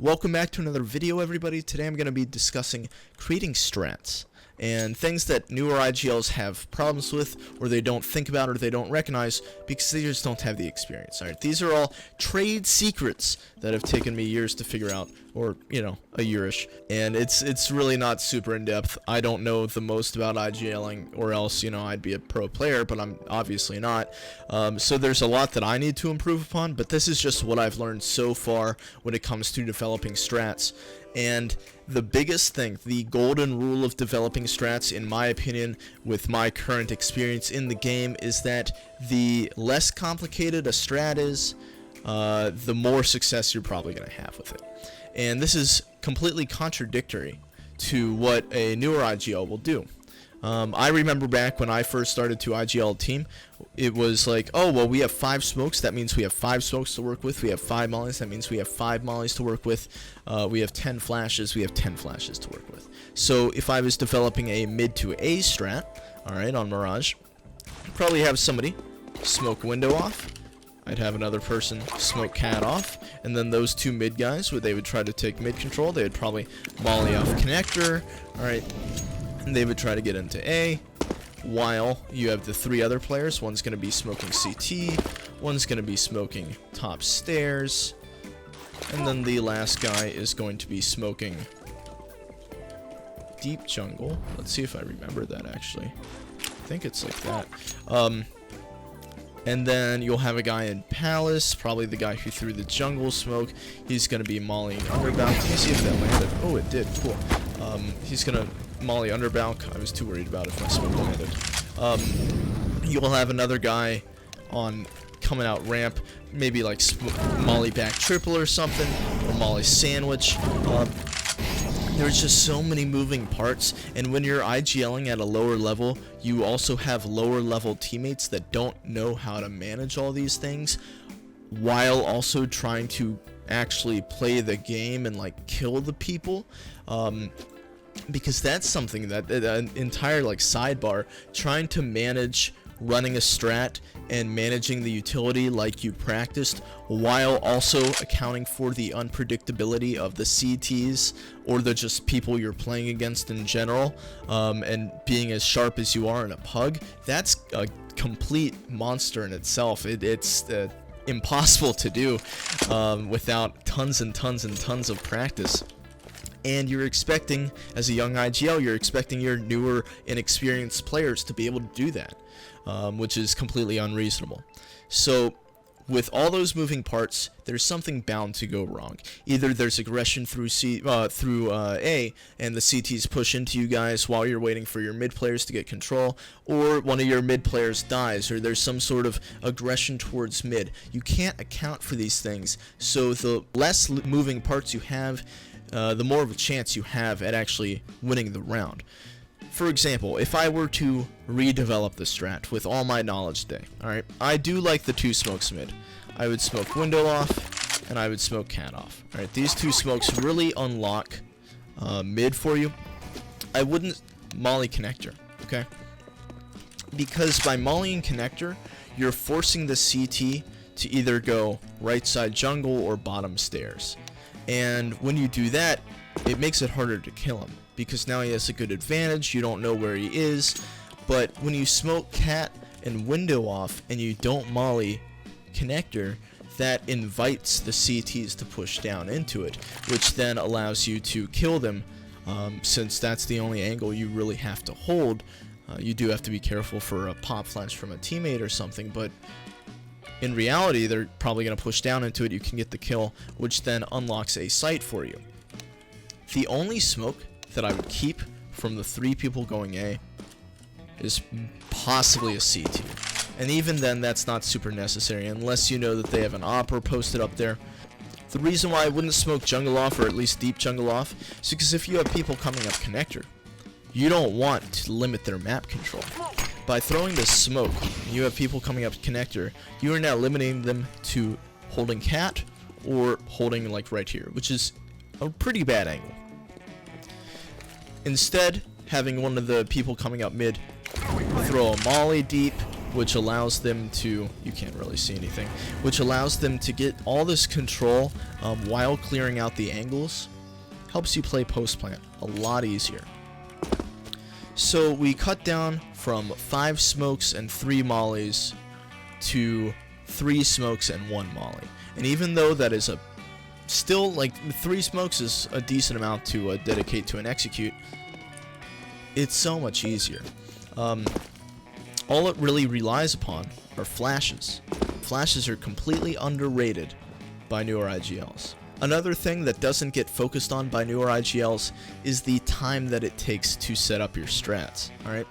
Welcome back to another video, everybody. Today I'm going to be discussing creating strats and things that newer IGLs have problems with, or they don't think about, or they don't recognize because they just don't have the experience. Alright, these are all trade secrets that have taken me years to figure out, or, you know, a yearish. And it's really not super in-depth. I don't know the most about IGLing, or else, you know, I'd be a pro player, but I'm obviously not. So there's a lot that I need to improve upon, but this is just what I've learned so far when it comes to developing strats. And the biggest thing, the golden rule of developing strats, in my opinion, with my current experience in the game, is that the less complicated a strat is, the more success you're probably going to have with it. And this is completely contradictory to what a newer IGL will do. I remember back when I first started to IGL team, it was like, oh, well, we have 5 smokes, that means we have 5 smokes to work with. We have 5 mollies, that means we have 5 mollies to work with. We have 10 flashes, we have 10 flashes to work with. So if I was developing a mid to A strat, alright, on Mirage, I'd probably have somebody smoke window off. I'd have another person smoke cat off, and then those 2 mid guys, they would try to take mid control. They would probably molly off connector, alright, and they would try to get into A, while you have the 3 other players. One's going to be smoking CT, one's going to be smoking top stairs, and then the last guy is going to be smoking deep jungle. Let's see if I remember that, actually. I think it's like that. And then you'll have a guy in Palace, probably the guy who threw the jungle smoke. He's going to be mollying underbound. Let me see if that landed. Oh, it did. Cool. He's going to molly underbound. I was too worried about if my smoke landed. You'll have another guy on coming out ramp, maybe like molly back triple or something, or molly sandwich. There's just so many moving parts, and when you're IGLing at a lower level, you also have lower level teammates that don't know how to manage all these things, while also trying to actually play the game and like kill the people. Because that's something that an entire like sidebar, trying to manage running a strat and managing the utility like you practiced, while also accounting for the unpredictability of the CTs or the just people you're playing against in general, and being as sharp as you are in a pug. That's a complete monster in itself. It's impossible to do without tons and tons and tons of practice. And you're expecting, as a young IGL, you're expecting your newer, inexperienced players to be able to do that, which is completely unreasonable. So, with all those moving parts, there's something bound to go wrong. Either there's aggression through A, and the CTs push into you guys while you're waiting for your mid players to get control, or one of your mid players dies, or there's some sort of aggression towards mid. You can't account for these things, so the less moving parts you have, the more of a chance you have at actually winning the round. For example, if I were to redevelop the strat with all my knowledge today, alright, I do like the 2 smokes mid. I would smoke window off, and I would smoke cat off. Alright, these 2 smokes really unlock mid for you. I wouldn't molly connector, okay? Because by mollying connector, you're forcing the CT to either go right side jungle or bottom stairs. And when you do that, it makes it harder to kill him, because now he has a good advantage. You don't know where he is. But when you smoke cat and window off and you don't molly connector, that invites the CTs to push down into it, which then allows you to kill them, since that's the only angle you really have to hold. You do have to be careful for a pop flash from a teammate or something, but in reality, they're probably going to push down into it. You can get the kill, which then unlocks a site for you. The only smoke that I would keep from the 3 people going A is possibly a CT. And even then, that's not super necessary unless you know that they have an opera posted up there. The reason why I wouldn't smoke jungle off, or at least deep jungle off, is because if you have people coming up connector, you don't want to limit their map control. By throwing the smoke, you have people coming up connector, you are now limiting them to holding cat or holding like right here, which is a pretty bad angle. Instead, having one of the people coming up mid throw a molly deep, which allows them to, you can't really see anything, which allows them to get all this control while clearing out the angles. Helps you play post plant a lot easier. So we cut down from 5 smokes and 3 mollies to 3 smokes and 1 molly. And even though that is still like 3 smokes is a decent amount to dedicate to an execute, it's so much easier. All it really relies upon are flashes. Flashes are completely underrated by newer IGLs. Another thing that doesn't get focused on by newer IGLs is the time that it takes to set up your strats, alright?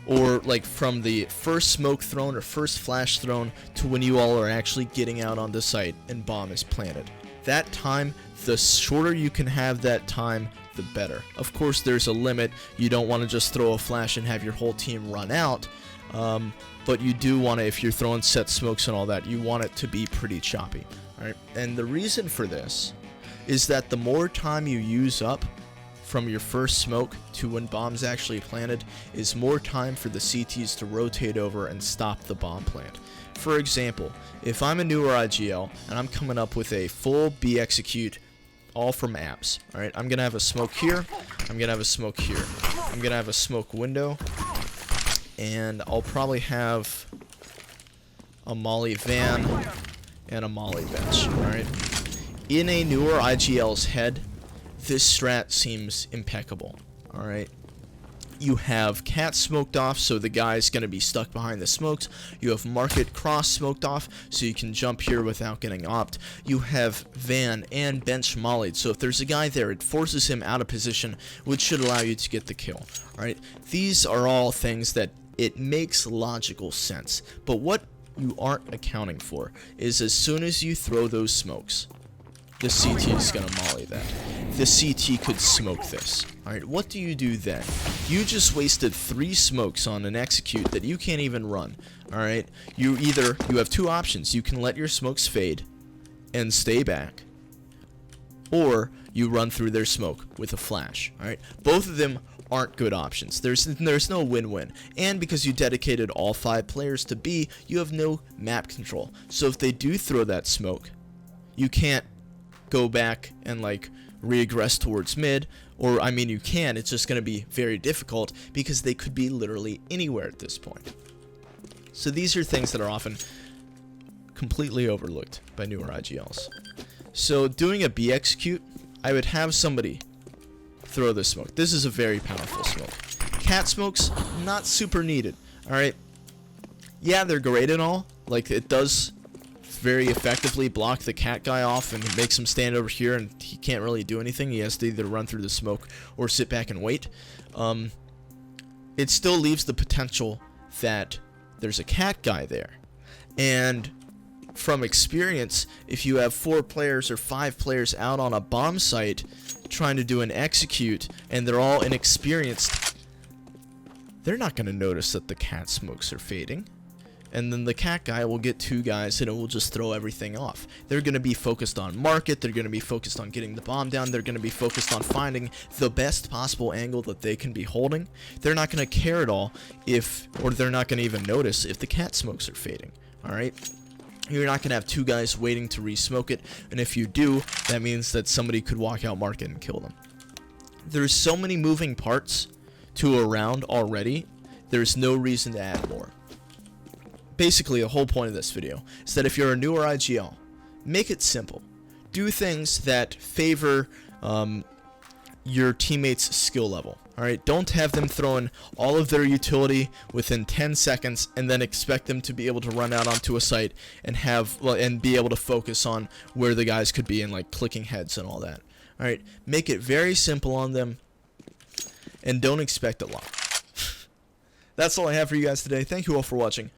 Or like from the first smoke thrown or first flash thrown to when you all are actually getting out on the site and bomb is planted. That time, the shorter you can have that time, the better. Of course, there's a limit. You don't want to just throw a flash and have your whole team run out. But you do want to, if you're throwing set smokes and all that, you want it to be pretty choppy. Alright? And the reason for this is that the more time you use up from your first smoke to when bomb's actually planted is more time for the CTs to rotate over and stop the bomb plant. For example, if I'm a newer IGL and I'm coming up with a full B execute all from apps, alright, I'm gonna have a smoke here, I'm gonna have a smoke here, I'm gonna have a smoke window, and I'll probably have a molly van and a molly bench, alright? In a newer IGL's head, this strat seems impeccable, alright? You have cat smoked off, so the guy's going to be stuck behind the smokes. You have market cross smoked off, so you can jump here without getting opt. You have van and bench mollied, so if there's a guy there, it forces him out of position, which should allow you to get the kill, alright? These are all things that it makes logical sense, but what you aren't accounting for is as soon as you throw those smokes, the CT is going to molly that. The CT could smoke this. Alright, what do you do then? You just wasted 3 smokes on an execute that you can't even run. Alright, you have 2 options. You can let your smokes fade and stay back, or you run through their smoke with a flash. Alright, both of them aren't good options. There's no win-win. And because you dedicated all 5 players to B, you have no map control. So if they do throw that smoke, you can't go back and like regress towards mid, or I mean you can, it's just going to be very difficult because they could be literally anywhere at this point. So these are things that are often completely overlooked by newer IGLs. So doing a B execute, I would have somebody throw this smoke. This is a very powerful smoke. Cat smokes, not super needed. Alright, yeah, they're great and all, like it does very effectively block the cat guy off and makes him stand over here and he can't really do anything. He has to either run through the smoke or sit back and wait. It still leaves the potential that there's a cat guy there. And from experience, if you have 4 players or 5 players out on a bomb site trying to do an execute and they're all inexperienced, they're not going to notice that the cat smokes are fading. And then the cat guy will get 2 guys and it will just throw everything off. They're going to be focused on market, they're going to be focused on getting the bomb down, they're going to be focused on finding the best possible angle that they can be holding. They're not going to care at all or they're not going to even notice if the cat smokes are fading. Alright? You're not going to have 2 guys waiting to re-smoke it, and if you do, that means that somebody could walk out market and kill them. There's so many moving parts to a round already, there's no reason to add more. Basically, the whole point of this video is that if you're a newer IGL, make it simple. Do things that favor your teammates' skill level. Alright, don't have them throwing all of their utility within 10 seconds and then expect them to be able to run out onto a site and be able to focus on where the guys could be and like clicking heads and all that. Alright, make it very simple on them and don't expect a lot. That's all I have for you guys today. Thank you all for watching.